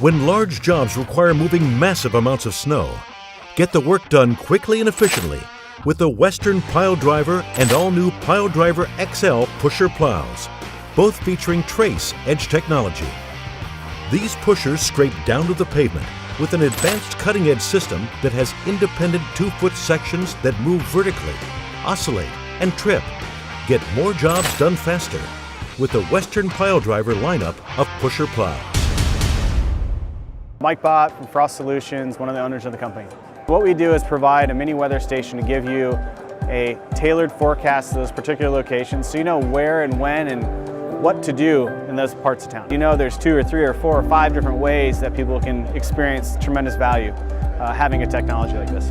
When large jobs require moving massive amounts of snow, get the work done quickly and efficiently with the Western Pile Driver and all-new Pile Driver XL pusher plows, both featuring Trace Edge technology. These pushers scrape down to the pavement with an advanced cutting-edge system that has independent 2-foot sections that move vertically, oscillate, and trip. Get more jobs done faster with the Western Pile Driver lineup of pusher plows. Mike Bott from Frost Solutions, one of the owners of the company. What we do is provide a mini weather station to give you a tailored forecast to those particular locations so you know where and when and what to do in those parts of town. You know there's 2 or 3 or 4 or 5 different ways that people can experience tremendous value having a technology like this.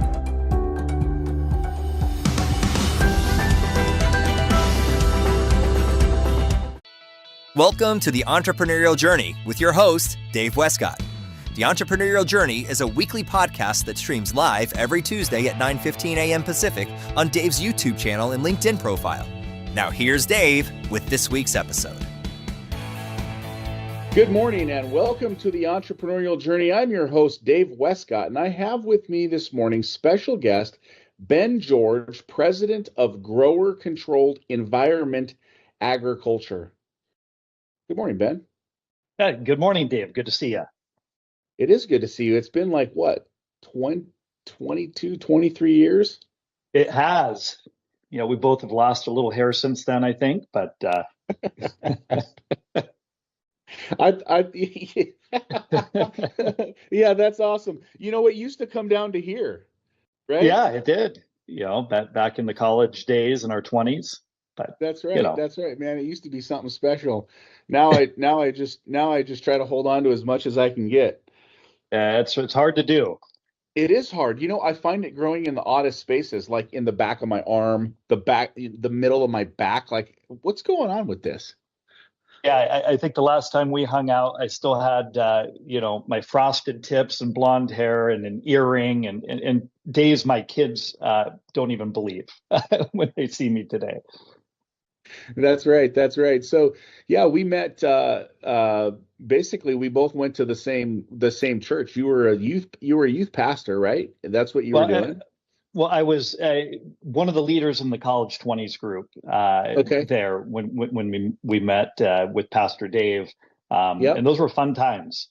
Welcome to the Entrepreneurial Journey with your host, Dave Westcott. The Entrepreneurial Journey is a weekly podcast that streams live every Tuesday at 9:15 a.m. Pacific on Dave's YouTube channel and LinkedIn profile. Now here's Dave with this week's episode. Good morning and welcome to the Entrepreneurial Journey. I'm your host, Dave Westcott, and I have with me this morning special guest, Ben George, President of Grower Controlled Environment Agriculture. Good morning, Ben. Good morning, Dave. Good to see you. It is good to see you. It's been like, what, 22, 23 years? It has. You know, we both have lost a little hair since then, I think, but yeah, that's awesome. You know, it used to come down to here, right? Yeah, it did. You know, back in the college days in our 20s. But that's right. You know. That's right, man. It used to be something special. Now I just try to hold on to as much as I can get. It's hard to do. It is hard. You know, I find it growing in the oddest spaces, like in the back of my arm, the middle of my back. Like, what's going on with this? Yeah, I think the last time we hung out, I still had, my frosted tips and blonde hair and an earring and days my kids don't even believe when they see me today. That's right. That's right. So, yeah, we met. Basically, we both went to the same church. You were a youth pastor, right? That's what you were doing. Well, I was one of the leaders in the college 20s group there when we met with Pastor Dave. Yep. And those were fun times.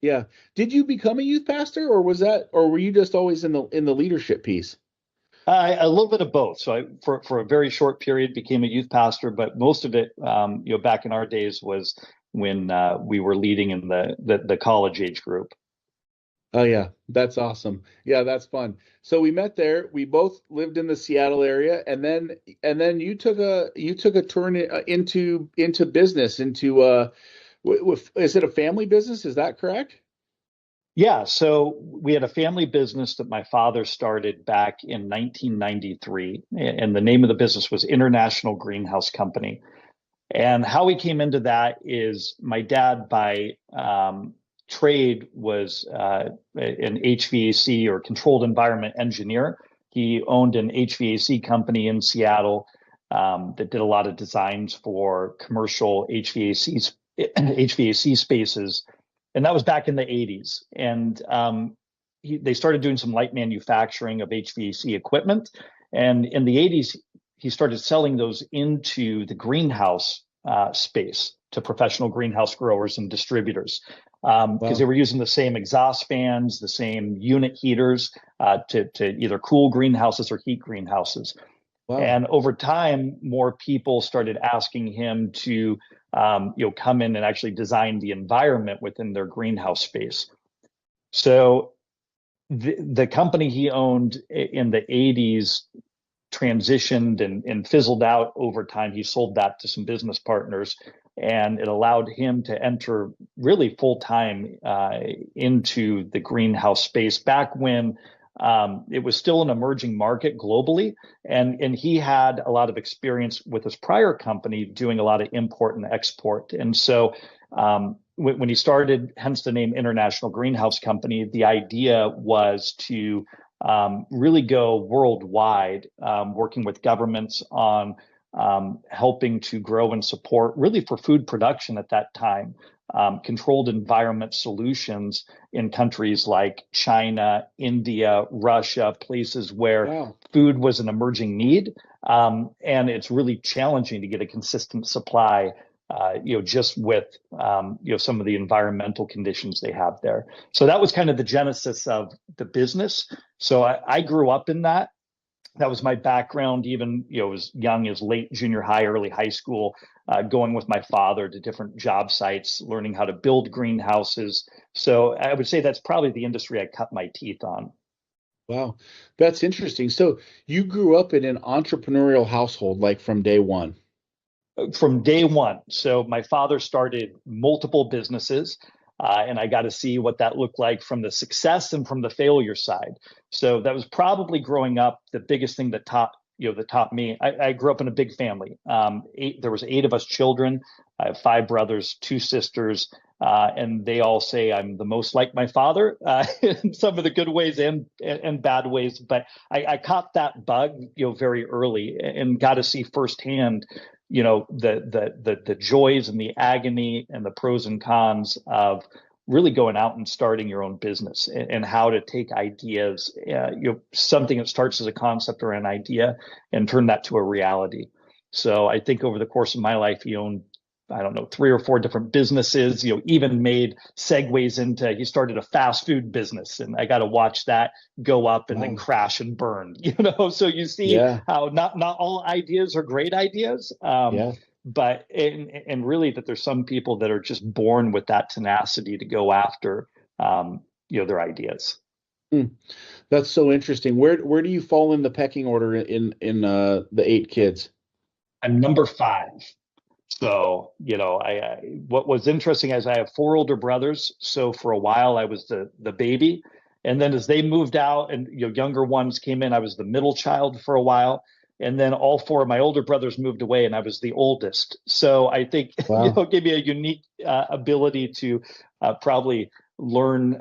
Yeah. Did you become a youth pastor, or were you just always in the leadership piece? A little bit of both. So I, for a very short period, became a youth pastor, but most of it, back in our days, was when we were leading in the college age group. Oh yeah, that's awesome. Yeah, that's fun. So we met there. We both lived in the Seattle area, and then you took a turn into business. Is it a family business? Is that correct? Yeah, so we had a family business that my father started back in 1993, and the name of the business was International Greenhouse Company. And how we came into that is my dad, by trade, was an HVAC or controlled environment engineer. He owned an HVAC company in Seattle that did a lot of designs for commercial HVAC spaces. And that was back in the 80s. And they started doing some light manufacturing of HVAC equipment. And in the 80s, he started selling those into the greenhouse space to professional greenhouse growers and distributors because they were using the same exhaust fans, the same unit heaters to either cool greenhouses or heat greenhouses. Wow. And over time, more people started asking him to come in and actually design the environment within their greenhouse space. So the company he owned in the 80s transitioned and fizzled out over time. He sold that to some business partners, and it allowed him to enter really full time into the greenhouse space back when it was still an emerging market globally. And he had a lot of experience with his prior company doing a lot of import and export. And so when he started, hence the name International Greenhouse Company, the idea was to really go worldwide, working with governments on helping to grow and support really for food production at that time. controlled environment solutions in countries like China, India, Russia, places where food was an emerging need. And it's really challenging to get a consistent supply, just with, some of the environmental conditions they have there. So that was kind of the genesis of the business. So I grew up in that. That was my background, even, as young as late junior high, early high school, going with my father to different job sites, learning how to build greenhouses. So I would say that's probably the industry I cut my teeth on. Wow, that's interesting. So you grew up in an entrepreneurial household, like from day one. From day one. So my father started multiple businesses, and I got to see what that looked like from the success and from the failure side. So that was probably growing up the biggest thing that taught me. I grew up in a big family. There was 8 of us children. I have 5 brothers, 2 sisters, and they all say I'm the most like my father in some of the good ways and bad ways. But I caught that bug, very early, and got to see firsthand, the joys and the agony and the pros and cons of really going out and starting your own business, and how to take ideas, something that starts as a concept or an idea, and turn that to a reality. So I think over the course of my life, he owned, 3 or 4 different businesses, even made segues into, he started a fast food business, and I got to watch that go up and then crash and burn, so you see how not all ideas are great ideas. But and really that there's some people that are just born with that tenacity to go after, their ideas. That's so interesting. Where do you fall in the pecking order in the 8 kids? I'm number 5. So, what was interesting is I have 4 older brothers. So for a while I was the baby. And then as they moved out and younger ones came in, I was the middle child for a while. And then all 4 of my older brothers moved away and I was the oldest. So I think, gave me a unique ability to probably learn,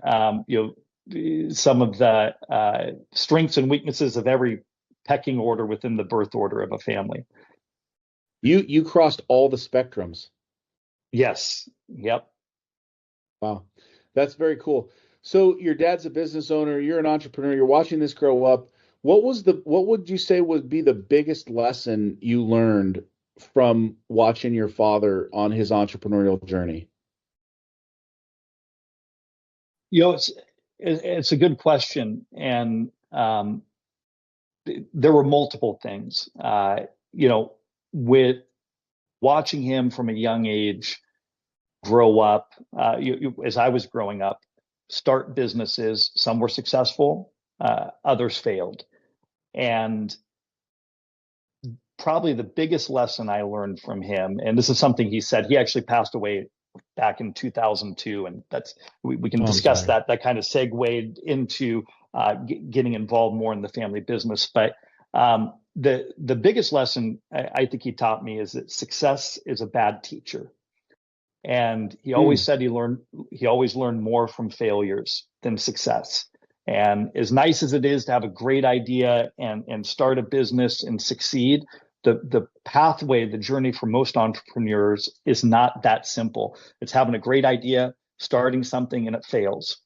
some of the strengths and weaknesses of every pecking order within the birth order of a family. You crossed all the spectrums. Yes. Yep. Wow. That's very cool. So your dad's a business owner, you're an entrepreneur, you're watching this grow up. What would you say would be the biggest lesson you learned from watching your father on his entrepreneurial journey? It's a good question. And there were multiple things, with watching him from a young age grow up, as I was growing up, start businesses. Some were successful, others failed. And probably the biggest lesson I learned from him, and this is something he said, he actually passed away back in 2002, and that's we can discuss that kind of segued into getting involved more in the family business. But the biggest lesson I think he taught me is that success is a bad teacher. And he always said he always learned more from failures than success. And as nice as it is to have a great idea and start a business and succeed, the pathway, the journey for most entrepreneurs is not that simple. It's having a great idea, starting something, and it fails.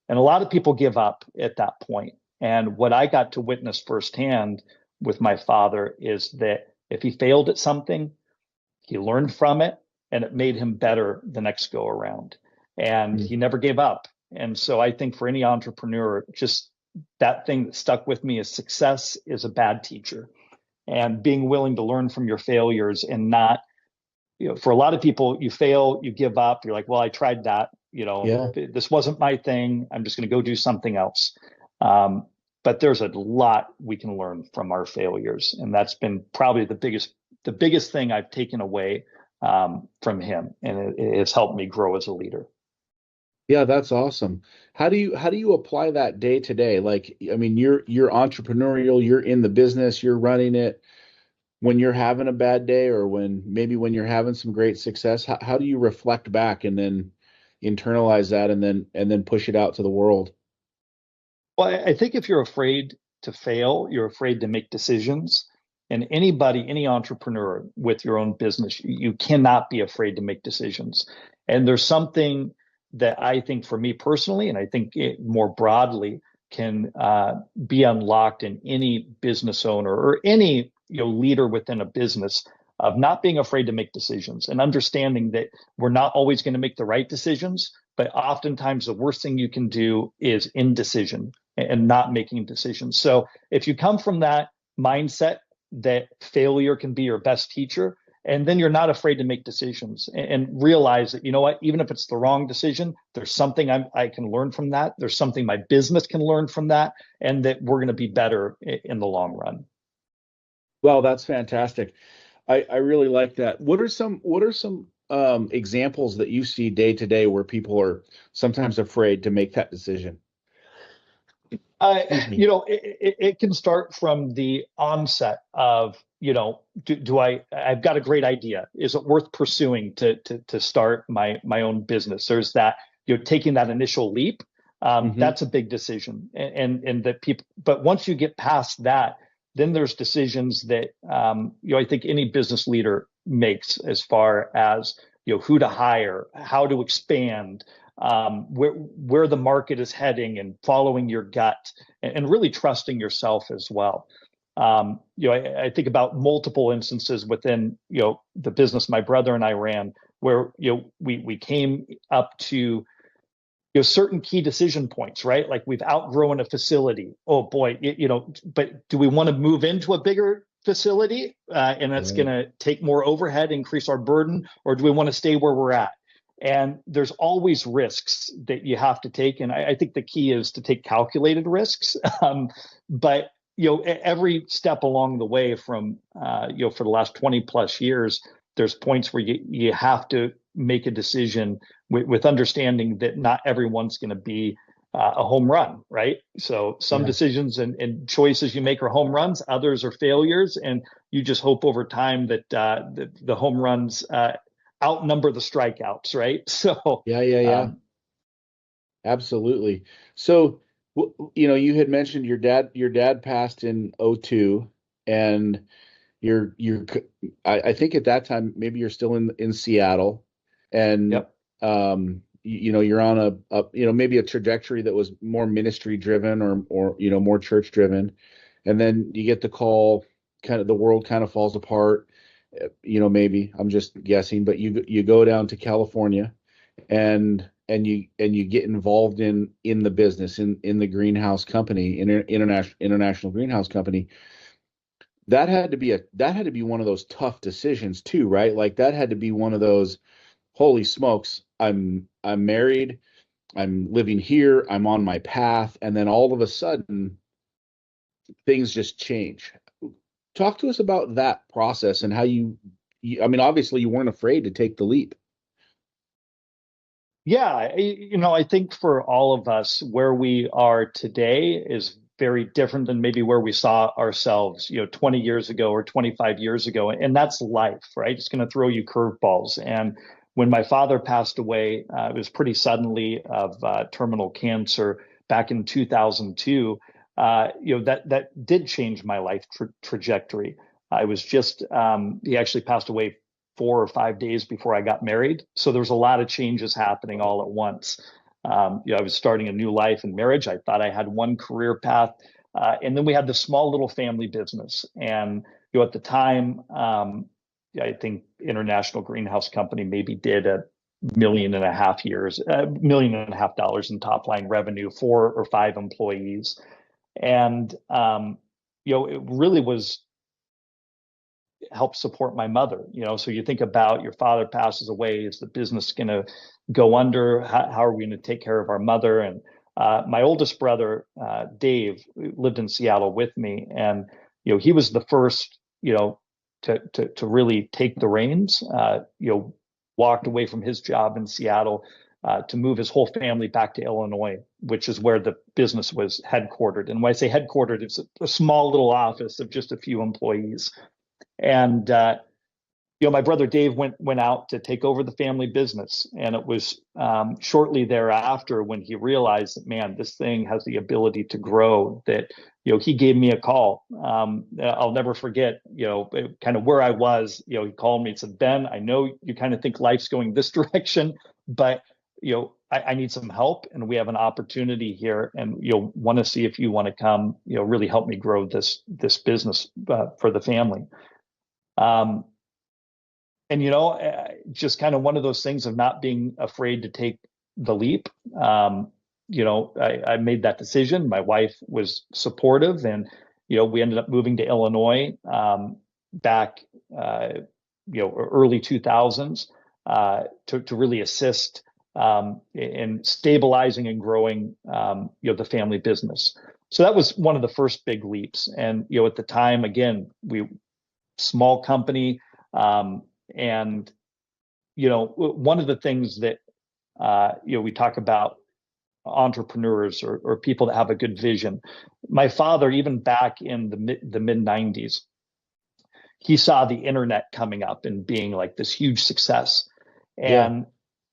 And a lot of people give up at that point. And what I got to witness firsthand with my father is that if he failed at something, he learned from it, and it made him better the next go around. And he never gave up. And so I think for any entrepreneur, just that thing that stuck with me is success is a bad teacher. And being willing to learn from your failures, and not, for a lot of people, you fail, you give up, you're like, well, I tried that, this wasn't my thing, I'm just going to go do something else. But there's a lot we can learn from our failures. And that's been probably the biggest thing I've taken away from him. And it has helped me grow as a leader. Yeah, that's awesome. How do you apply that day to day? Like, I mean, you're entrepreneurial, you're in the business, you're running it. When you're having a bad day, or when you're having some great success, how do you reflect back and then internalize that and then push it out to the world? Well, I think if you're afraid to fail, you're afraid to make decisions. And any entrepreneur with your own business, you cannot be afraid to make decisions. And there's something that I think for me personally, and I think it more broadly, can be unlocked in any business owner or any leader within a business, of not being afraid to make decisions and understanding that we're not always going to make the right decisions, but oftentimes the worst thing you can do is indecision and not making decisions. So if you come from that mindset that failure can be your best teacher, and then you're not afraid to make decisions and realize that, you know what, even if it's the wrong decision, there's something I can learn from that. There's something my business can learn from that, and that we're going to be better in the long run. Well, that's fantastic. I really like that. What are some examples that you see day to day where people are sometimes afraid to make that decision? It can start from the onset of, I've got a great idea. Is it worth pursuing to start my own business? There's that, taking that initial leap. That's a big decision. And that people, but once you get past that, then there's decisions that, I think any business leader makes, as far as, who to hire, how to expand, where the market is heading, and following your gut, and really trusting yourself as well. I think about multiple instances within, the business my brother and I ran, where, we came up to, certain key decision points, right? Like, we've outgrown a facility. Oh boy, but do we want to move into a bigger facility, and that's going to take more overhead, increase our burden, or do we want to stay where we're at? And there's always risks that you have to take. And I think the key is to take calculated risks. But, every step along the way from, for the last 20 plus years, there's points where you have to make a decision with understanding that not everyone's going to be a home run, right? So some decisions and choices you make are home runs, others are failures, and you just hope over time that the home runs outnumber the strikeouts, right? So Absolutely. So you had mentioned your dad passed in '02, and I think at that time maybe you're still in Seattle, and you're on a maybe a trajectory that was more ministry driven, or more church driven, and then you get the call, kind of the world kind of falls apart. Maybe I'm just guessing, but you go down to California, and you get involved in the business, in the greenhouse company, international greenhouse company. That had to be one of those tough decisions too, right? Like, that had to be one of those, holy smokes, I'm married, I'm living here, I'm on my path, and then all of a sudden things just change. Talk to us about that process and how you obviously you weren't afraid to take the leap. Yeah, I think for all of us, where we are today is very different than maybe where we saw ourselves, 20 years ago or 25 years ago. And that's life, right? It's going to throw you curveballs. And when my father passed away, it was pretty suddenly, of terminal cancer back in 2002. That did change my life trajectory. I was just, he actually passed away 4 or 5 days before I got married. So there was a lot of changes happening all at once. I was starting a new life in marriage. I thought I had one career path. And then we had this small little family business. And, at the time, I think International Greenhouse Company maybe did $1.5 million in top line revenue, 4 or 5 employees. And, it really was help support my mother. So you think about, your father passes away, is the business going to go under? How are we going to take care of our mother? And my oldest brother, Dave, lived in Seattle with me, and he was the first to really take the reins. Walked away from his job in Seattle to move his whole family back to Illinois, which is where the business was headquartered. And when I say headquartered, it's a small little office of just a few employees. And my brother Dave went out to take over the family business, and it was shortly thereafter when he realized that, man, this thing has the ability to grow, that he gave me a call. I'll never forget, kind of where I was. He called me and said, "Ben, I know you kind of think life's going this direction, but I need some help, and we have an opportunity here, and you'll want to see if you want to come, really help me grow this business for the family. And just kind of one of those things of not being afraid to take the leap. I made that decision. My wife was supportive, and we ended up moving to Illinois back early 2000s to really assist in stabilizing and growing the family business. So that was one of the first big leaps. And at the time, again, small company, and one of the things that we talk about entrepreneurs or people that have a good vision. My father, even back in the mid 90s, he saw the internet coming up and being like this huge success. And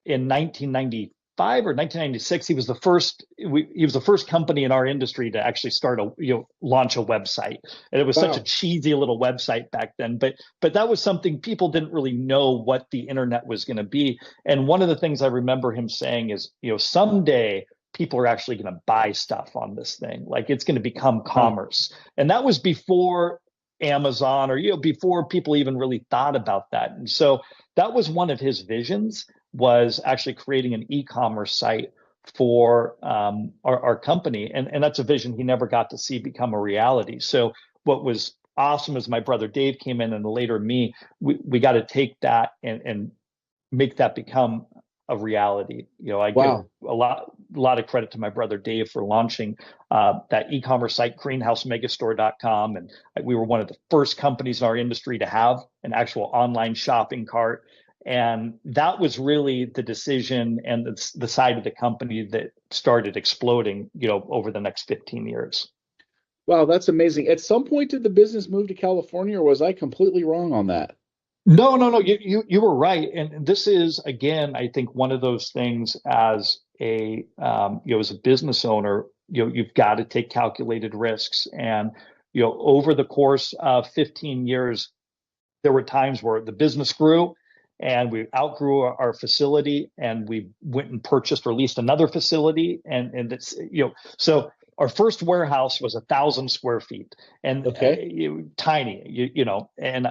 in 1995 or 1996, he was the first company in our industry to actually start launch a website. And it was such a cheesy little website back then, but that was something people didn't really know what the internet was going to be. And one of the things I remember him saying is, someday people are actually going to buy stuff on this thing. Like, it's going to become commerce. And that was before Amazon, or before people even really thought about that. And so that was one of his visions, was actually creating an e-commerce site for our company. And that's a vision he never got to see become a reality. So what was awesome is my brother Dave came in, and later me, we got to take that and make that become a reality. I give a lot of credit to my brother Dave for launching that e-commerce site, greenhousemegastore.com. And we were one of the first companies in our industry to have an actual online shopping cart. And that was really the decision and the side of the company that started exploding, over the next 15 years. Wow, that's amazing. At some point, did the business move to California, or was I completely wrong on that? No, you were right. And this is, again, I think one of those things as as a business owner, you've got to take calculated risks. And, over the course of 15 years, there were times where the business grew and we outgrew our facility, and we went and purchased or leased another facility. And it's, so our first warehouse was 1,000 square feet, and tiny, and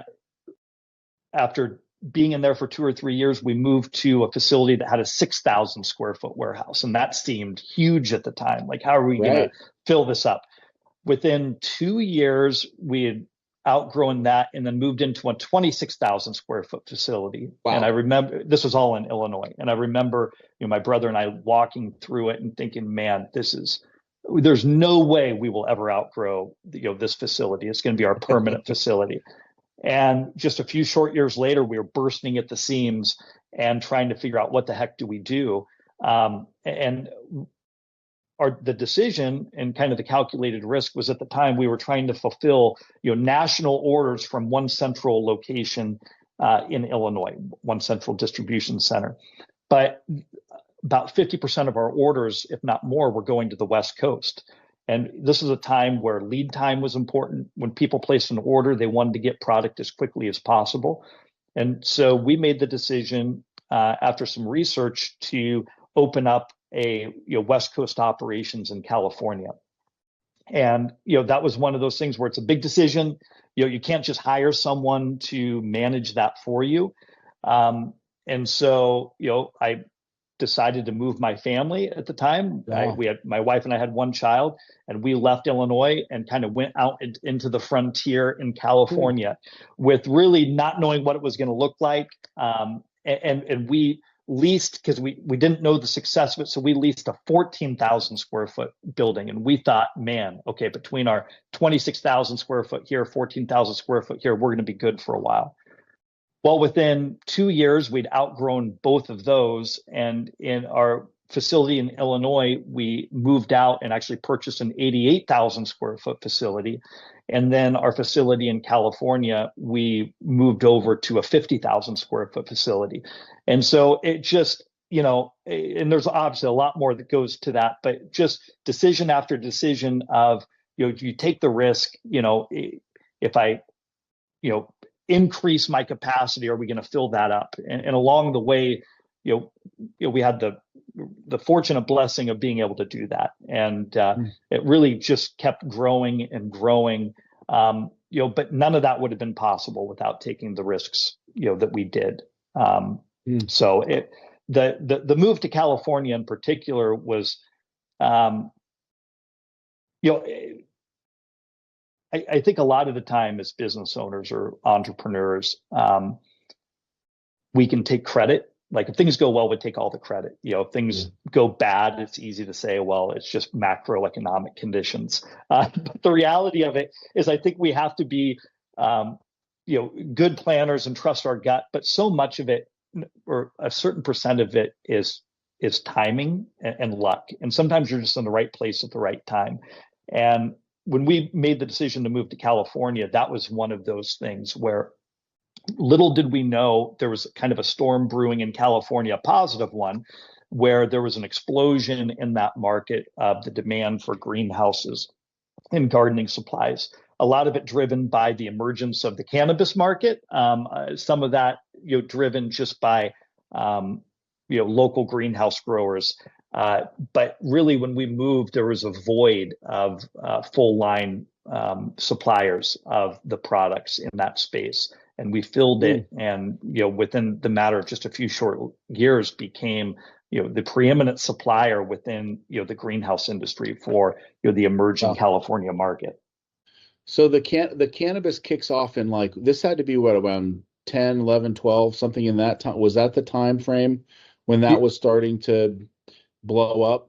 after being in there for 2 or 3 years, we moved to a facility that had a 6,000 square foot warehouse. And that seemed huge at the time. Like, how are we going to fill this up? Within 2 years, we had outgrown that and then moved into a 26,000 square foot facility. Wow. And I remember this was all in Illinois. And I remember, my brother and I walking through it and thinking, man, there's no way we will ever outgrow, this facility. It's going to be our permanent facility. And just a few short years later, we were bursting at the seams and trying to figure out what the heck do we do. The decision and kind of the calculated risk was, at the time we were trying to fulfill national orders from one central location in Illinois, one central distribution center. But about 50% of our orders, if not more, were going to the West Coast. And this is a time where lead time was important. When people placed an order, they wanted to get product as quickly as possible. And so we made the decision after some research to open up a West Coast operations in California. And that was one of those things where it's a big decision. You can't just hire someone to manage that for you. And so I decided to move my family at the time. Wow. My wife and I had one child, and we left Illinois and kind of went out into the frontier in California with really not knowing what it was going to look like. And we leased, because we didn't know the success of it. So we leased a 14,000 square foot building. And we thought, man, okay, between our 26,000 square foot here, 14,000 square foot here, we're going to be good for a while. Well, within 2 years, we'd outgrown both of those. And in our facility in Illinois, we moved out and actually purchased an 88,000 square foot facility. And then our facility in California, we moved over to a 50,000 square foot facility. And so it just, and there's obviously a lot more that goes to that, but just decision after decision of, you take the risk, if I, increase my capacity, are we going to fill that up? And along the way, we had the fortunate blessing of being able to do that, and it really just kept growing and growing. But none of that would have been possible without taking the risks, that we did. So the move to California in particular was, I think a lot of the time as business owners or entrepreneurs, we can take credit. Like if things go well, we take all the credit. If things go bad, it's easy to say, well, it's just macroeconomic conditions. But the reality of it is, I think we have to be, good planners and trust our gut. But so much of it, or a certain percent of it, is timing and luck. And sometimes you're just in the right place at the right time. And when we made the decision to move to California, that was one of those things where little did we know there was kind of a storm brewing in California, a positive one, where there was an explosion in that market of the demand for greenhouses and gardening supplies. A lot of it driven by the emergence of the cannabis market. Some of that, driven just by, local greenhouse growers. But really, when we moved, there was a void of full line suppliers of the products in that space. And we filled it, and within the matter of just a few short years, became the preeminent supplier within the greenhouse industry for the emerging California market. So the cannabis kicks off in, like, this had to be what, around 10, 11, 12, something in that time. Was that the time frame when that was starting to blow up?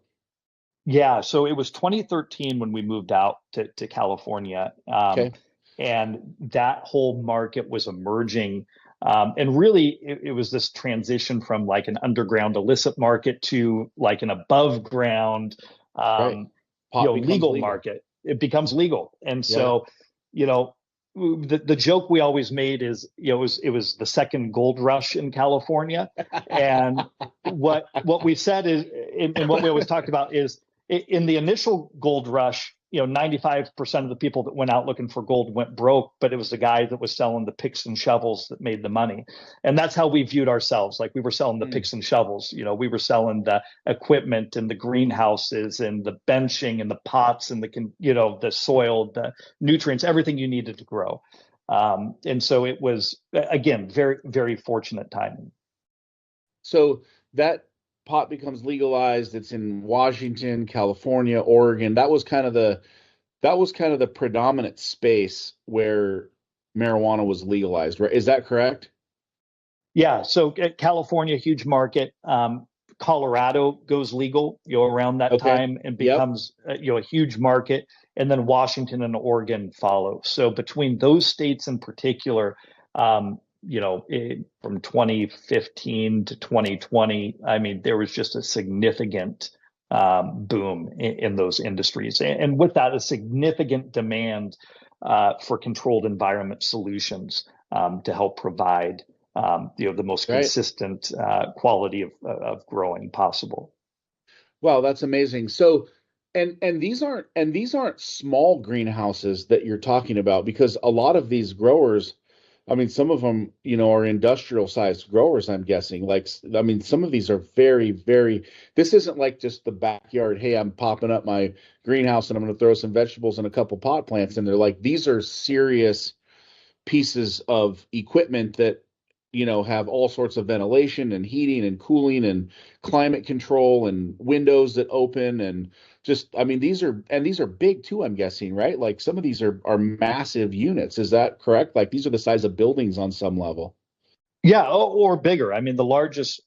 Yeah, so it was 2013 when we moved out to California. Okay. And that whole market was emerging. And really, it was this transition from like an underground illicit market to like an above ground legal market. It becomes legal. And so, the joke we always made is, it was the second gold rush in California. And what we said is, and what we always talked about is, in the initial gold rush, 95% of the people that went out looking for gold went broke, but it was the guy that was selling the picks and shovels that made the money. And that's how we viewed ourselves. Like, we were selling the picks and shovels, we were selling the equipment and the greenhouses and the benching and the pots and the soil, the nutrients, everything you needed to grow. And so it was, again, very, very fortunate timing. So that pot becomes legalized. It's in Washington, California, Oregon. That was kind of the predominant space where marijuana was legalized, right? Is that correct? Yeah. So California, huge market. Colorado goes legal, around that time, and becomes a huge market. And then Washington and Oregon follow. So between those states in particular, from 2015 to 2020, I mean, there was just a significant boom in those industries. And with that, a significant demand for controlled environment solutions to help provide the most consistent quality of growing possible. Wow, that's amazing. So, and these aren't small greenhouses that you're talking about, because a lot of these growers, I mean, some of them, are industrial sized growers, I'm guessing. Like, I mean, some of these are very, very, this isn't like just the backyard, hey, I'm popping up my greenhouse and I'm going to throw some vegetables and a couple pot plants in there. Like, these are serious pieces of equipment that, have all sorts of ventilation and heating and cooling and climate control and windows that open, and just, I mean, these are big too, I'm guessing, right? Like, some of these are massive units. Is that correct? Like, these are the size of buildings on some level. Yeah, or bigger. I mean, the largest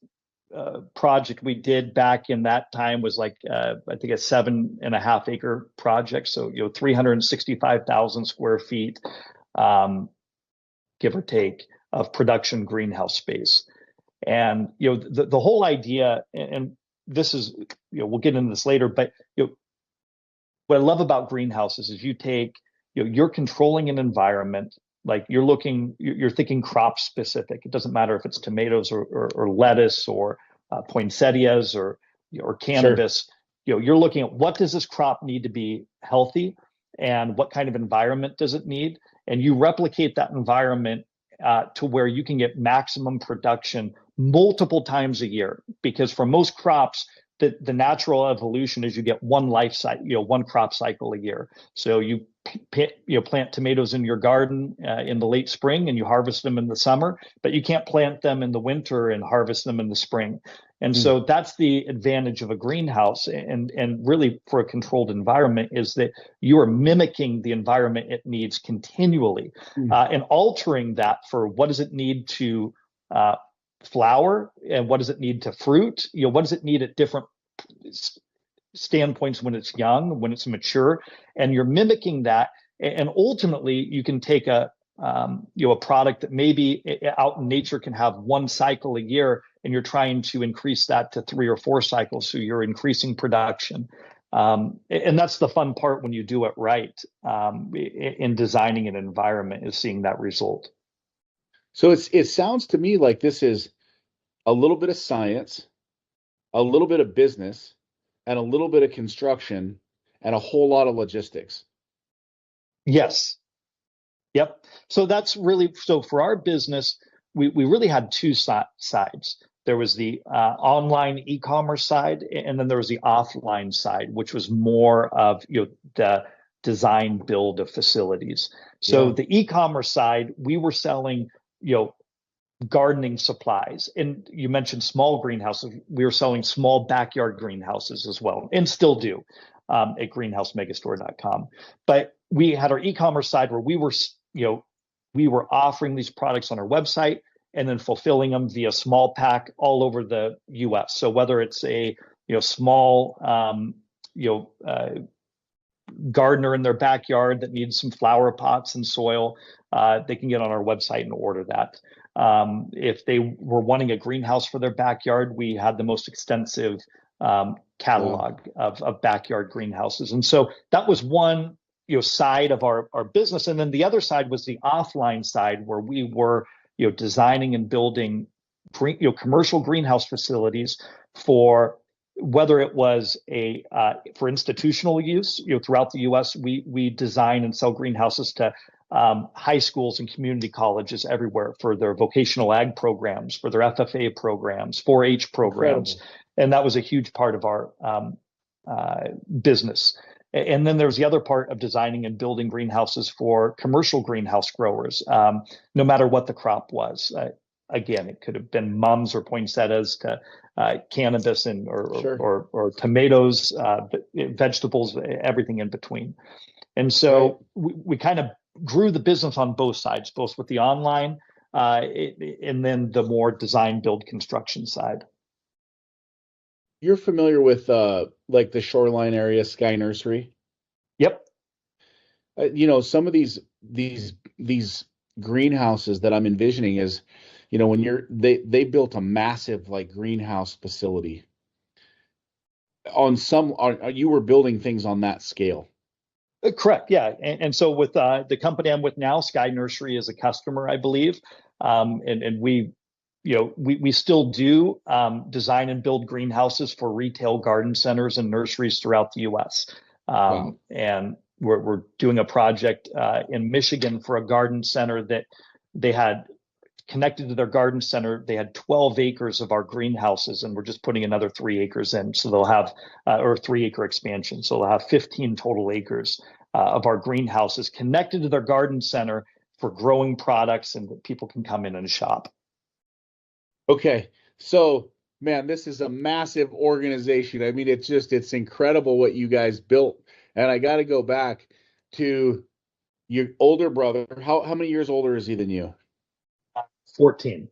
project we did back in that time was like, I think, a 7.5 acre project. So, 365,000 square feet, give or take, of production greenhouse space. And, the whole idea, and this is, we'll get into this later, but, what I love about greenhouses is you take, you're controlling an environment, like you're thinking crop specific. It doesn't matter if it's tomatoes or lettuce or poinsettias or cannabis. Sure. You're looking at, what does this crop need to be healthy, and what kind of environment does it need? And you replicate that environment to where you can get maximum production multiple times a year, because for most crops, the natural evolution is you get one life cycle, one crop cycle a year. So you plant tomatoes in your garden in the late spring and you harvest them in the summer, but you can't plant them in the winter and harvest them in the spring. And so that's the advantage of a greenhouse, and really for a controlled environment, is that you are mimicking the environment it needs continually, and altering that for what does it need to flower, and what does it need to fruit, what does it need at different standpoints when it's young, when it's mature, and you're mimicking that. And ultimately you can take a product that maybe out in nature can have one cycle a year, and you're trying to increase that to 3 or 4 cycles, so you're increasing production. And that's the fun part when you do it right, in designing an environment, is seeing that result. So it sounds to me like this is a little bit of science, a little bit of business, and a little bit of construction, and a whole lot of logistics. Yes. Yep. So that's really, so for our business, we really had two sides. There was the online e-commerce side, and then there was the offline side, which was more of the design build of facilities. So the e-commerce side, we were selling gardening supplies, and you mentioned small greenhouses. We were selling small backyard greenhouses as well, and still do, at greenhousemegastore.com. But we had our e-commerce side where we were offering these products on our website and then fulfilling them via small pack all over the U.S. So whether it's a small gardener in their backyard that needs some flower pots and soil, they can get on our website and order that. If they were wanting a greenhouse for their backyard, we had the most extensive catalog of backyard greenhouses. And so that was one side of our business. And then the other side was the offline side, where we were designing and building commercial greenhouse facilities for, whether it was for institutional use throughout the U.S. We design and sell greenhouses to high schools and community colleges everywhere for their vocational ag programs, for their FFA programs, 4-H programs. Incredible. And that was a huge part of our business. And then there's the other part of designing and building greenhouses for commercial greenhouse growers, no matter what the crop was. Again, it could have been mums or poinsettias to cannabis or tomatoes, vegetables, everything in between. And so we kind of grew the business on both sides, both with the online and then the more design, build, construction side. You're familiar with like the Shoreline area Sky Nursery? Yep. Some of these greenhouses that I'm envisioning is, when they built a massive like greenhouse facility. You were building things on that scale. Correct. Yeah. And so with the company I'm with now, Sky Nursery is a customer, I believe. And we still do design and build greenhouses for retail garden centers and nurseries throughout the U.S. And we're doing a project in Michigan for a garden center that they had connected to their garden center. They had 12 acres of our greenhouses, and we're just putting another 3 acres in. So they'll have, or 3-acre expansion. So they'll have 15 total acres of our greenhouses connected to their garden center for growing products, and that people can come in and shop. Okay. So, man, this is a massive organization. I mean, it's incredible what you guys built. And I got to go back to your older brother. How many years older is he than you? 14.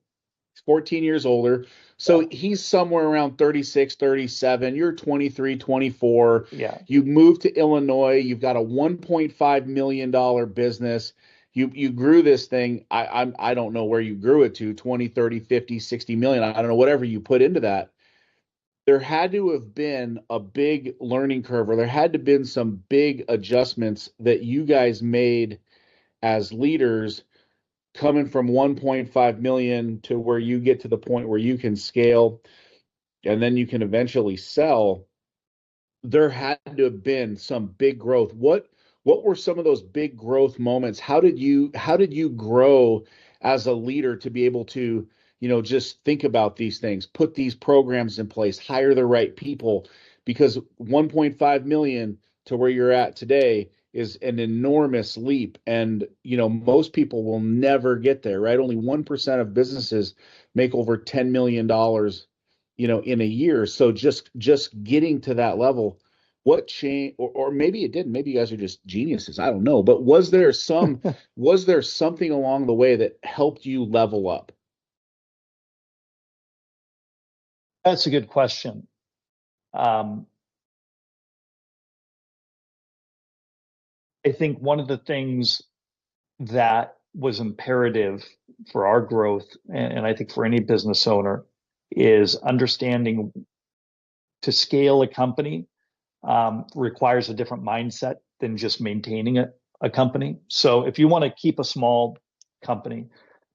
He's 14 years older. So he's somewhere around 36, 37. You're 23, 24. Yeah. You moved to Illinois. You've got a $1.5 million business. You grew this thing. I don't know where you grew it to, 20, 30, 50, 60 million. I don't know, whatever you put into that. There had to have been a big learning curve, or there had to have been some big adjustments that you guys made as leaders, coming from 1.5 million to where you get to the point where you can scale and then you can eventually sell. There had to have been some big growth. What were some of those big growth moments? How did you grow as a leader to be able to just think about these things, put these programs in place, hire the right people, because 1.5 million to where you're at today is an enormous leap. And, most people will never get there, right? Only 1% of businesses make over $10 million, in a year. So just getting to that level, what change, or maybe it didn't, maybe you guys are just geniuses. I don't know. But was there something along the way that helped you level up? That's a good question. I think one of the things that was imperative for our growth, and I think for any business owner, is understanding to scale a company requires a different mindset than just maintaining a company. So if you want to keep a small company,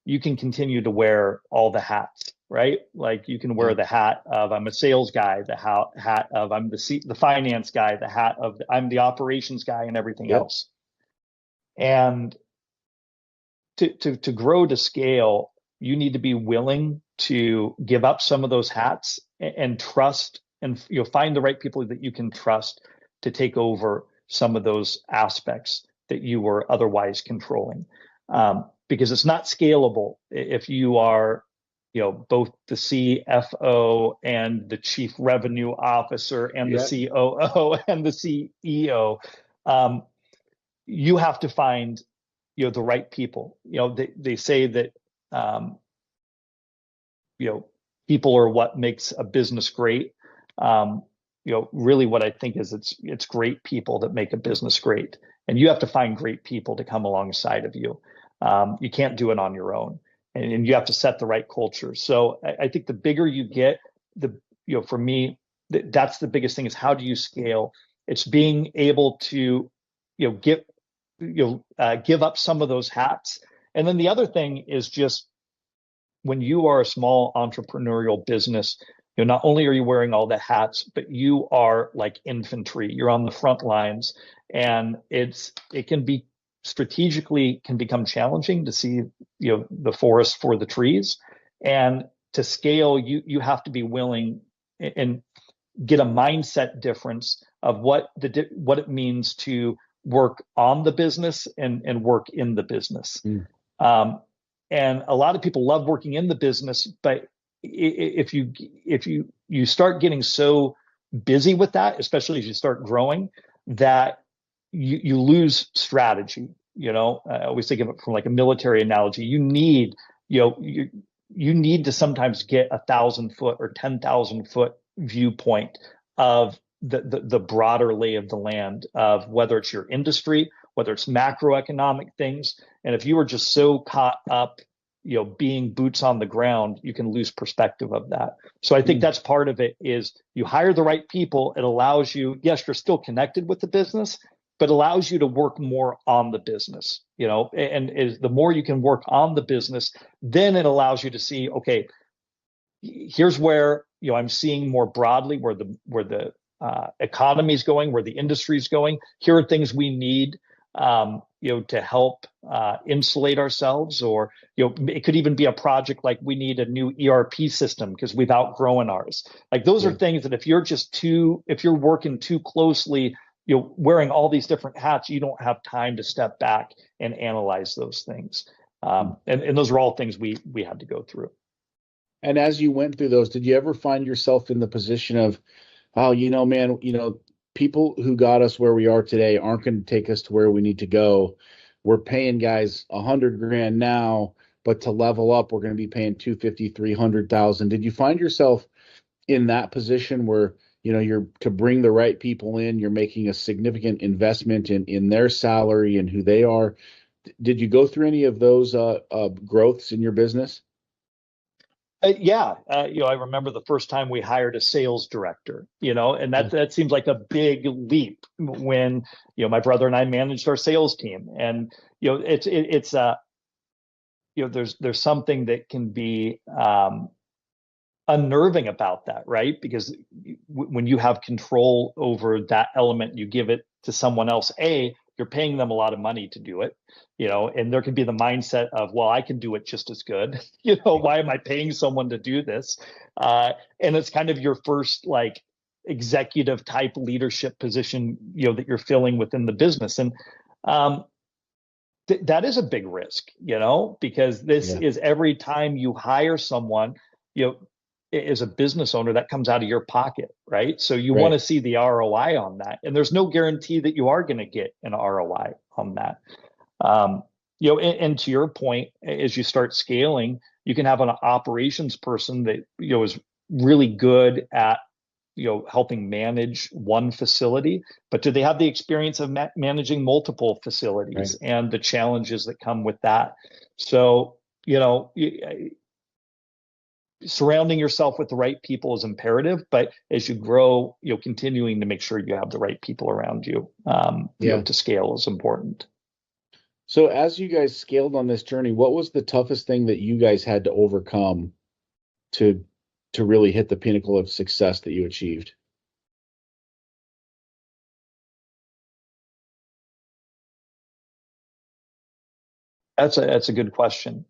you can continue to wear all the hats, right? Like you can wear the hat of I'm a sales guy, the hat of I'm the finance guy, the hat of I'm the operations guy, and everything else. And to grow to scale, you need to be willing to give up some of those hats and trust, and find the right people that you can trust to take over some of those aspects that you were otherwise controlling. Because it's not scalable if you are, both the CFO and the chief revenue officer and the COO and the CEO. You have to find, the right people. They say that, people are what makes a business great. Really what I think is it's great people that make a business great. And you have to find great people to come alongside of you. You can't do it on your own, and you have to set the right culture. So I think the bigger you get, for me, that's the biggest thing is how do you scale? It's being able to, give up some of those hats. And then the other thing is just when you are a small entrepreneurial business, not only are you wearing all the hats, but you are like infantry. You're on the front lines, and it can be strategically can become challenging to see, the forest for the trees. And to scale, you have to be willing and get a mindset difference of what it means to work on the business and work in the business. And a lot of people love working in the business, but if you start getting so busy with that, especially as you start growing, that you lose strategy. I always think of it from like a military analogy. You need to sometimes get 1,000-foot or 10,000-foot viewpoint of the broader lay of the land, of whether it's your industry, whether it's macroeconomic things. And if you are just so caught up, being boots on the ground, you can lose perspective of that. So I think that's part of it is you hire the right people. It allows you, yes, you're still connected with the business, but allows you to work more on the business, and the more you can work on the business, then it allows you to see, okay, here's where, I'm seeing more broadly where the economy is going, where the industry is going. Here are things we need, to help insulate ourselves, or it could even be a project like we need a new ERP system because we've outgrown ours. Like those are things that if you're working too closely, wearing all these different hats, you don't have time to step back and analyze those things. And those are all things we had to go through. And as you went through those, did you ever find yourself in the position of, oh, man, people who got us where we are today aren't going to take us to where we need to go. We're paying guys $100,000 now, but to level up, we're going to be paying $250,000, $300,000. Did you find yourself in that position where, you're to bring the right people in, you're making a significant investment in their salary and who they are? Did you go through any of those growths in your business? I remember the first time we hired a sales director, and that seems like a big leap when, my brother and I managed our sales team. And, it's there's something that can be unnerving about that, right? Because when you have control over that element, you give it to someone else, you're paying them a lot of money to do it, and there could be the mindset of, well, I can do it just as good. Why am I paying someone to do this? And it's kind of your first like executive type leadership position, that you're filling within the business. And that is a big risk, because this is every time you hire someone, as a business owner, that comes out of your pocket, right? So you want to see the ROI on that. And there's no guarantee that you are going to get an ROI on that. And to your point, as you start scaling, you can have an operations person that, is really good at, helping manage one facility, but do they have the experience of managing multiple facilities and the challenges that come with that? So, surrounding yourself with the right people is imperative, but as you grow, continuing to make sure you have the right people around you, to scale is important. So as you guys scaled on this journey, what was the toughest thing that you guys had to overcome to really hit the pinnacle of success that you achieved? That's a good question.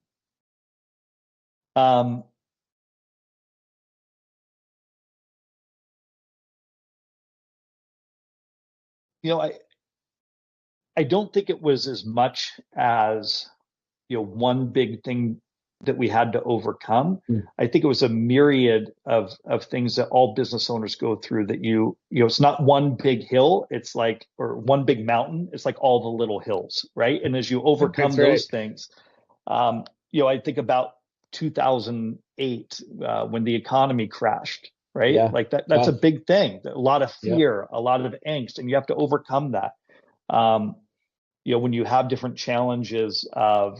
I don't think it was as much as, one big thing that we had to overcome. I think it was a myriad of things that all business owners go through that it's not one big hill, it's like, or one big mountain, it's like all the little hills, right? And as you overcome those things, I think about 2008 when the economy crashed, right? Yeah. Like that's a big thing, a lot of fear, a lot of angst, and you have to overcome that. When you have different challenges of,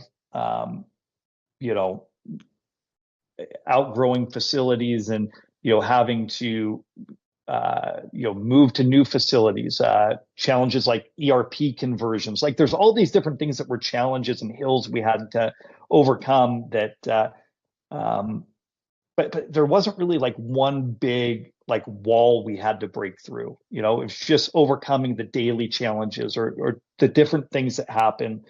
outgrowing facilities and, having to, move to new facilities, challenges like ERP conversions, like there's all these different things that were challenges and hills we had to overcome that, but there wasn't really like one big like wall we had to break through. It's just overcoming the daily challenges or the different things that happen,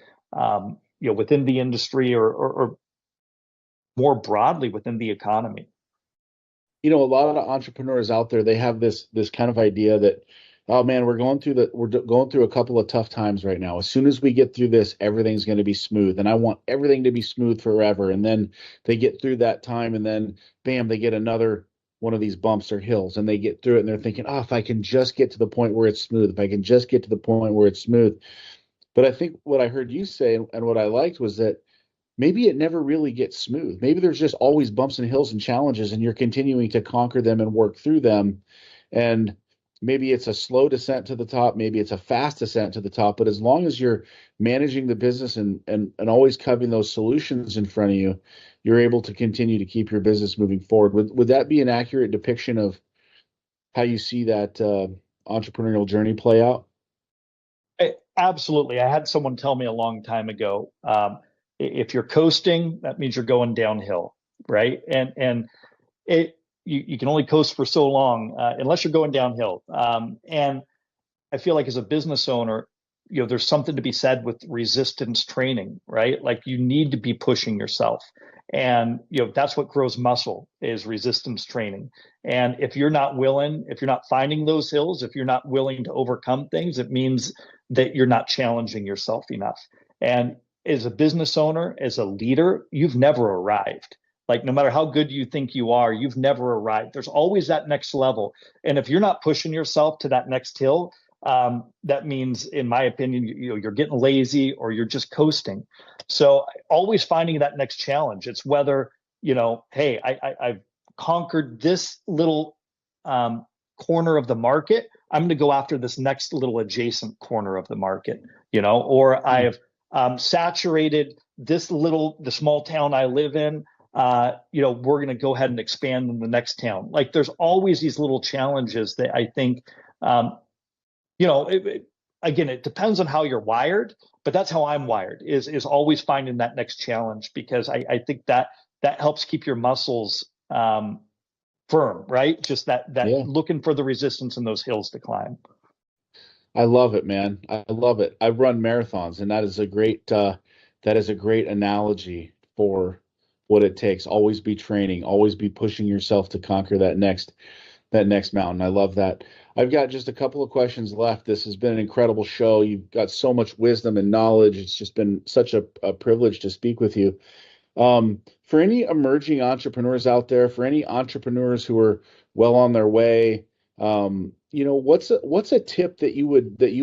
within the industry or more broadly within the economy. A lot of entrepreneurs out there, they have this kind of idea that, oh man, we're going through a couple of tough times right now. As soon as we get through this, everything's going to be smooth, and I want everything to be smooth forever. And then they get through that time, and then bam, they get another one of these bumps or hills, and they get through it, and they're thinking, oh, if I can just get to the point where it's smooth, if I can just get to the point where it's smooth. But I think what I heard you say and what I liked was that maybe it never really gets smooth. Maybe there's just always bumps and hills and challenges, and you're continuing to conquer them and work through them. And maybe it's a slow descent to the top, maybe it's a fast descent to the top, but as long as you're managing the business and always covering those solutions in front of you, you're able to continue to keep your business moving forward. Would that be an accurate depiction of how you see that entrepreneurial journey play out? Absolutely. I had someone tell me a long time ago, if you're coasting, that means you're going downhill, right? And you can only coast for so long unless you're going downhill. And I feel like as a business owner, there's something to be said with resistance training, right? Like you need to be pushing yourself. And, that's what grows muscle is resistance training. And if you're not finding those hills, if you're not willing to overcome things, it means that you're not challenging yourself enough. And as a business owner, as a leader, you've never arrived. Like no matter how good you think you are, you've never arrived. There's always that next level. And if you're not pushing yourself to that next hill, that means, in my opinion, you're getting lazy or you're just coasting. So always finding that next challenge. It's whether, hey, I've conquered this little corner of the market. I'm going to go after this next little adjacent corner of the market, or I've saturated the small town I live in. We're going to go ahead and expand in the next town. Like there's always these little challenges that I think, again, it depends on how you're wired, but that's how I'm wired is always finding that next challenge, because I think that helps keep your muscles firm, right? Just that looking for the resistance in those hills to climb. I love it, man. I love it. I run marathons, and that is a great analogy for what it takes. Always be training, always be pushing yourself to conquer that next mountain. I love that. I've got just a couple of questions left. This has been an incredible show. You've got so much wisdom and knowledge. It's just been such a privilege to speak with you. For any emerging entrepreneurs out there, for any entrepreneurs who are well on their way, what's a tip that you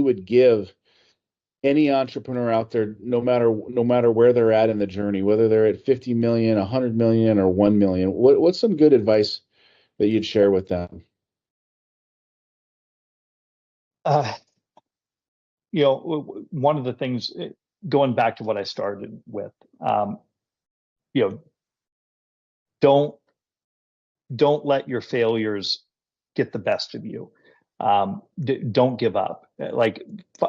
would give any entrepreneur out there, no matter where they're at in the journey, whether they're at 50 million, 100 million, or 1 million? What's some good advice that you'd share with them? Uh, one of the things, going back to what I started with, you know, don't let your failures get the best of you. Don't give up. Like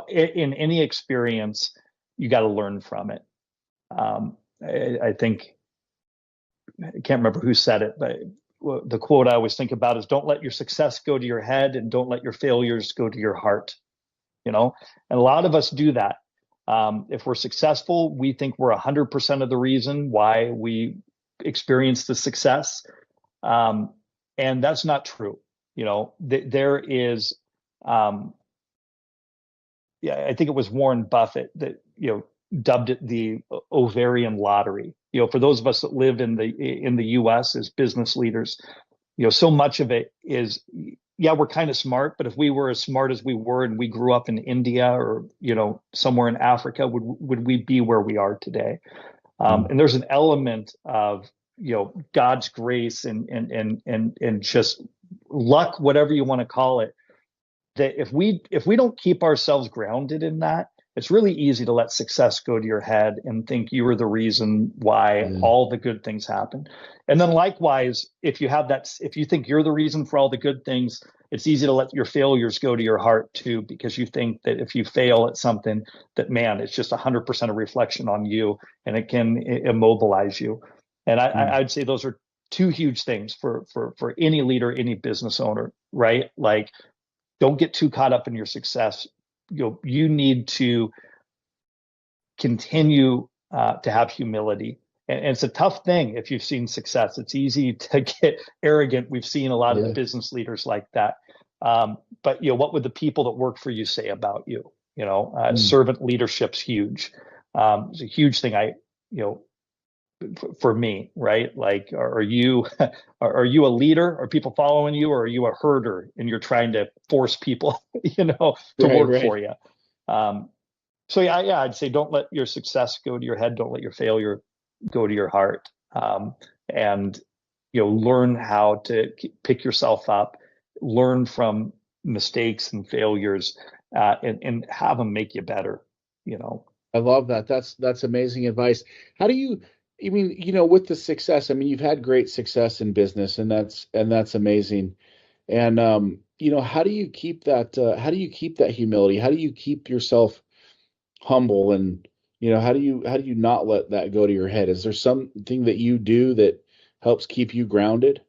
in any experience, you got to learn from it. I think, I can't remember who said it, but the quote I always think about is, don't let your success go to your head and don't let your failures go to your heart. And a lot of us do that. If we're successful, we think we're 100% of the reason why we experience the success. And that's not true. There is, I think it was Warren Buffett that, dubbed it the ovarian lottery. For those of us that live in the US as business leaders, so much of it is, we're kind of smart, but if we were as smart as we were and we grew up in India or, somewhere in Africa, would we be where we are today? And there's an element of, God's grace and just luck, whatever you want to call it, that if we don't keep ourselves grounded in that, it's really easy to let success go to your head and think you are the reason why all the good things happen. And then likewise, if you think you're the reason for all the good things, it's easy to let your failures go to your heart too, because you think that if you fail at something, that, man, it's just 100% a reflection on you and it can immobilize you. And I'd say those are two huge things for any leader, any business owner, right? Like, don't get too caught up in your success. You need to continue to have humility. And it's a tough thing if you've seen success. It's easy to get arrogant. We've seen a lot of the business leaders like that. But what would the people that work for you say about you? Servant leadership's huge. It's a huge thing. For me, right? Like, are you a leader? Are people following you, or are you a herder and you're trying to force people, to work for you? So I'd say don't let your success go to your head. Don't let your failure go to your heart. And learn how to pick yourself up, learn from mistakes and failures, and have them make you better. I love that. That's amazing advice. How do you? With the success, you've had great success in business, and that's amazing. And how do you keep that? How do you keep that humility? How do you keep yourself humble? And how do you not let that go to your head? Is there something that you do that helps keep you grounded?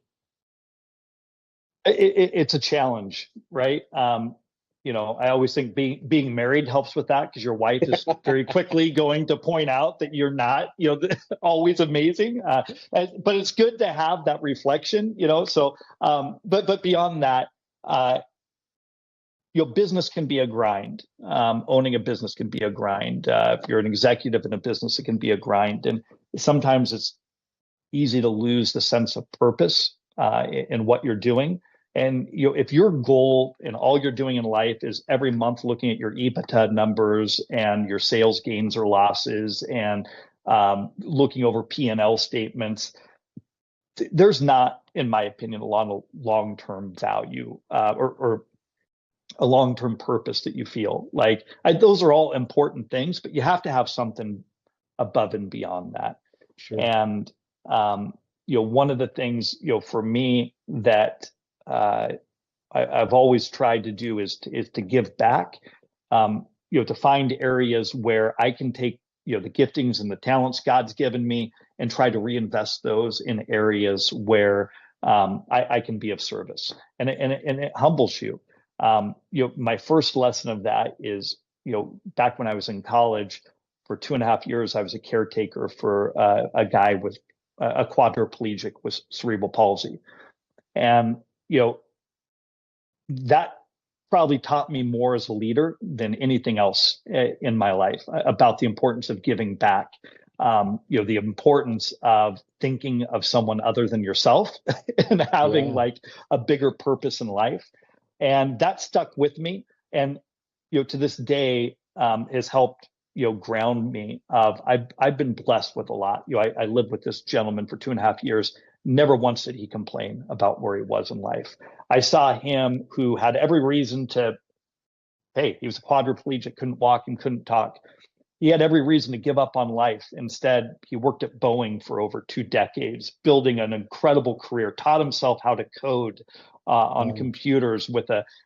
It's a challenge, right? I always think being married helps with that, because your wife is very quickly going to point out that you're not, always amazing. But it's good to have that reflection, So, but beyond that, business can be a grind. Owning a business can be a grind. If you're an executive in a business, it can be a grind, and sometimes it's easy to lose the sense of purpose in what you're doing. And if your goal and all you're doing in life is every month looking at your EBITDA numbers and your sales gains or losses and looking over P&L statements, there's not, in my opinion, a long-term value or a long-term purpose that you feel like. Those are all important things, but you have to have something above and beyond that. Sure. And one of the things for me that I've always tried to do is to give back, to find areas where I can take, the giftings and the talents God's given me and try to reinvest those in areas where I can be of service. And it humbles you. My first lesson of that is, back when I was in college, for 2.5 years, I was a caretaker for a guy with a quadriplegic with cerebral palsy. And, that probably taught me more as a leader than anything else in my life about the importance of giving back. The importance of thinking of someone other than yourself and having like a bigger purpose in life. And that stuck with me. And, to this day, has helped, ground me. I've been blessed with a lot. I lived with this gentleman for 2.5 years. Never once did he complain about where he was in life. I saw him, who had every reason to, hey, he was a quadriplegic, couldn't walk and couldn't talk. He had every reason to give up on life. Instead, he worked at Boeing for over 2 decades, building an incredible career, taught himself how to code on computers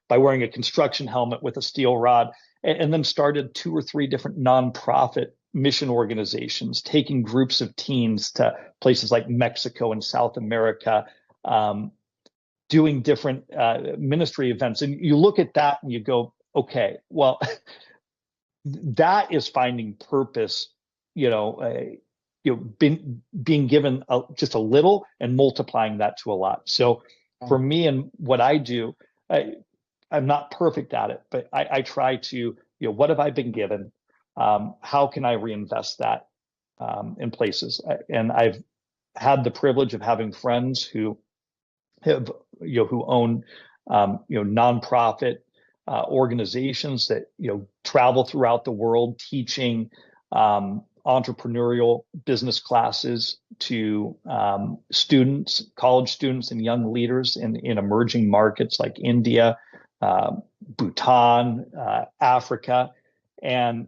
by wearing a construction helmet with a steel rod, and then started 2 or 3 different nonprofit mission organizations, taking groups of teens to places like Mexico and South America, doing different ministry events. And you look at that and you go, okay, well, that is finding purpose, being given just a little and multiplying that to a lot. So for me and what I do, I'm not perfect at it, but I try to, what have I been given? How can I reinvest that in places? And I've had the privilege of having friends who have, who own, nonprofit organizations that, travel throughout the world teaching entrepreneurial business classes to students, college students, and young leaders in emerging markets like India, Bhutan, Africa. And,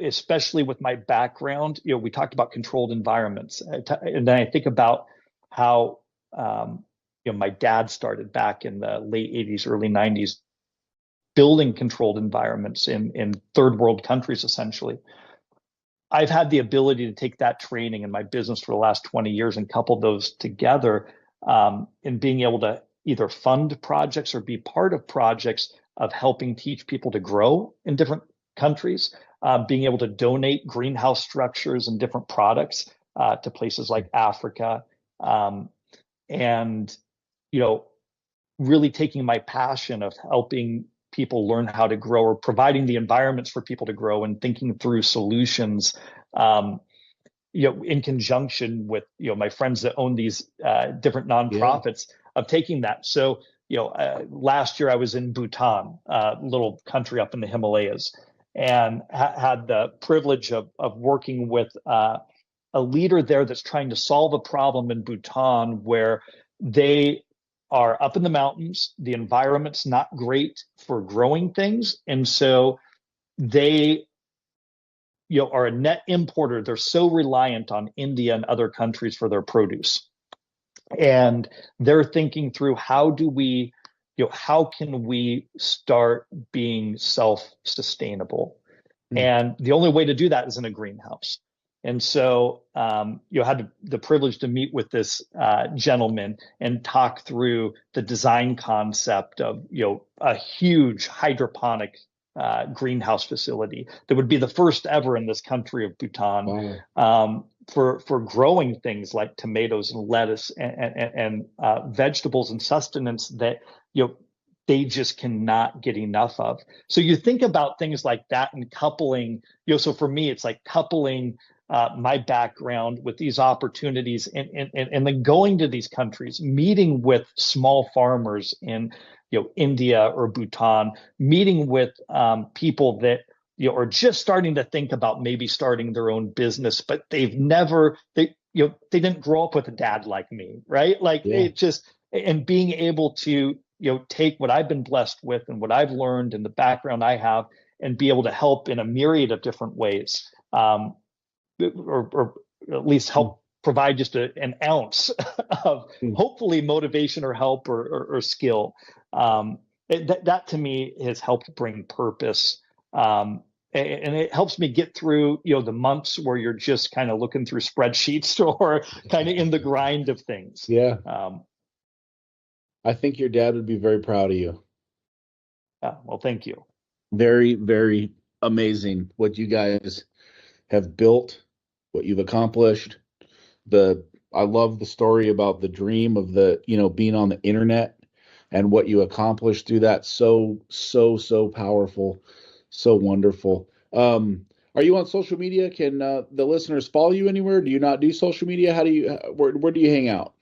especially with my background, we talked about controlled environments. And then I think about how, my dad started back in the late 80s, early 90s, building controlled environments in third world countries, essentially. I've had the ability to take that training in my business for the last 20 years and couple those together in being able to either fund projects or be part of projects of helping teach people to grow in different countries, being able to donate greenhouse structures and different products to places like Africa, and, really taking my passion of helping people learn how to grow or providing the environments for people to grow and thinking through solutions, in conjunction with, my friends that own these different nonprofits, of taking that. So, last year I was in Bhutan, a little country up in the Himalayas, and had the privilege of working with a leader there that's trying to solve a problem in Bhutan where they are up in the mountains. The environment's not great for growing things. And so they, are a net importer. They're so reliant on India and other countries for their produce. And they're thinking through, how can we start being self-sustainable? And the only way to do that is in a greenhouse. And so, had the privilege to meet with this gentleman and talk through the design concept of, a huge hydroponic greenhouse facility that would be the first ever in this country of Bhutan, for growing things like tomatoes and lettuce and vegetables and sustenance that, they just cannot get enough of. So you think about things like that and coupling, so for me, it's like coupling my background with these opportunities and then going to these countries, meeting with small farmers in, India or Bhutan, meeting with people that, are just starting to think about maybe starting their own business, but they didn't grow up with a dad like me, right? Like it just, and being able to, take what I've been blessed with and what I've learned and the background I have and be able to help in a myriad of different ways, or at least help provide just an ounce of hopefully motivation or help or skill. That to me has helped bring purpose. And it helps me get through, the months where you're just kind of looking through spreadsheets or kind of in the grind of things. Yeah. I think your dad would be very proud of you. Well, thank you. Very, very amazing what you guys have built, what you've accomplished. I love the story about the dream of being on the internet and what you accomplished through that. So, so, so powerful, so wonderful. Are you on social media? Can the listeners follow you anywhere? Do you not do social media? Where do you hang out?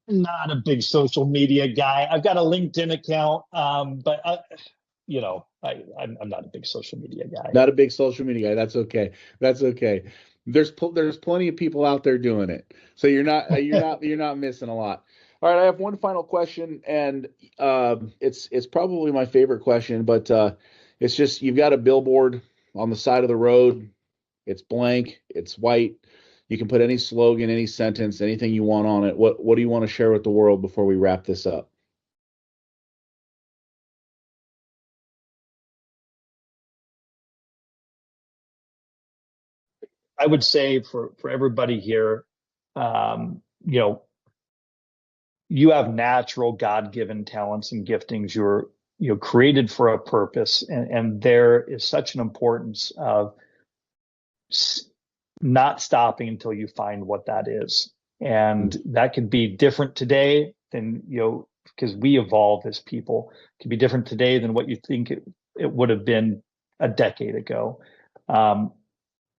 Not a big social media guy. I've got a LinkedIn account, but I'm not a big social media guy. Not a big social media guy. That's okay. That's okay. There's plenty of people out there doing it, so you're not missing a lot. All right, I have one final question, and it's probably my favorite question, but it's just, you've got a billboard on the side of the road. It's blank. It's white. You can put any slogan, any sentence, anything you want on it. What do you want to share with the world before we wrap this up? I would say for everybody here, you have natural God-given talents and giftings. You're created for a purpose, and there is such an importance of not stopping until you find what that is. And that could be different today than, because we evolve as people, it can be different today than what you think it would have been a decade ago.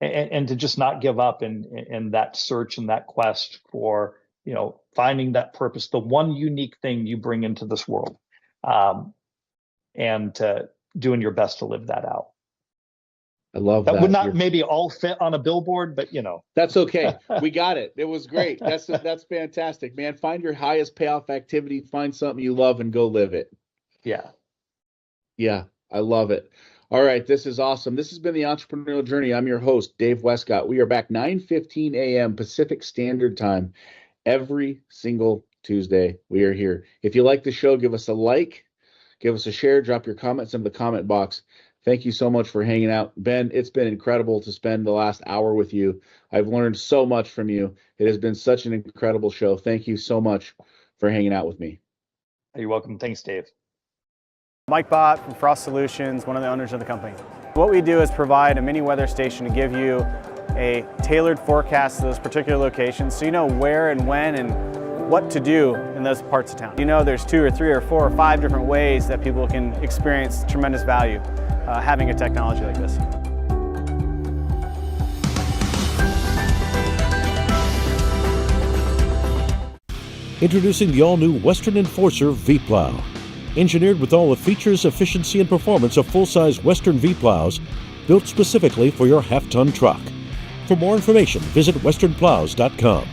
And to just not give up in that search and that quest for, finding that purpose, the one unique thing you bring into this world, and doing your best to live that out. I love that. That would not maybe all fit on a billboard, but That's okay. We got it. It was great. That's fantastic, man. Find your highest payoff activity, find something you love, and go live it. Yeah. Yeah, I love it. All right, this is awesome. This has been the Entrepreneurial Journey. I'm your host, Dave Westcott. We are back 9:15 a.m. Pacific Standard Time every single Tuesday. We are here. If you like the show, give us a like, give us a share, drop your comments in the comment box. Thank you so much for hanging out. Ben, it's been incredible to spend the last hour with you. I've learned so much from you. It has been such an incredible show. Thank you so much for hanging out with me. You're welcome. Thanks, Dave. Mike Bott from Frost Solutions, one of the owners of the company. What we do is provide a mini weather station to give you a tailored forecast to those particular locations, so you know where and when and what to do in those parts of town. There's 2 or 3 or 4 or 5 different ways that people can experience tremendous value having a technology like this. Introducing the all-new Western Enforcer V-Plow. Engineered with all the features, efficiency, and performance of full-size Western V-Plows, built specifically for your half-ton truck. For more information, visit westernplows.com.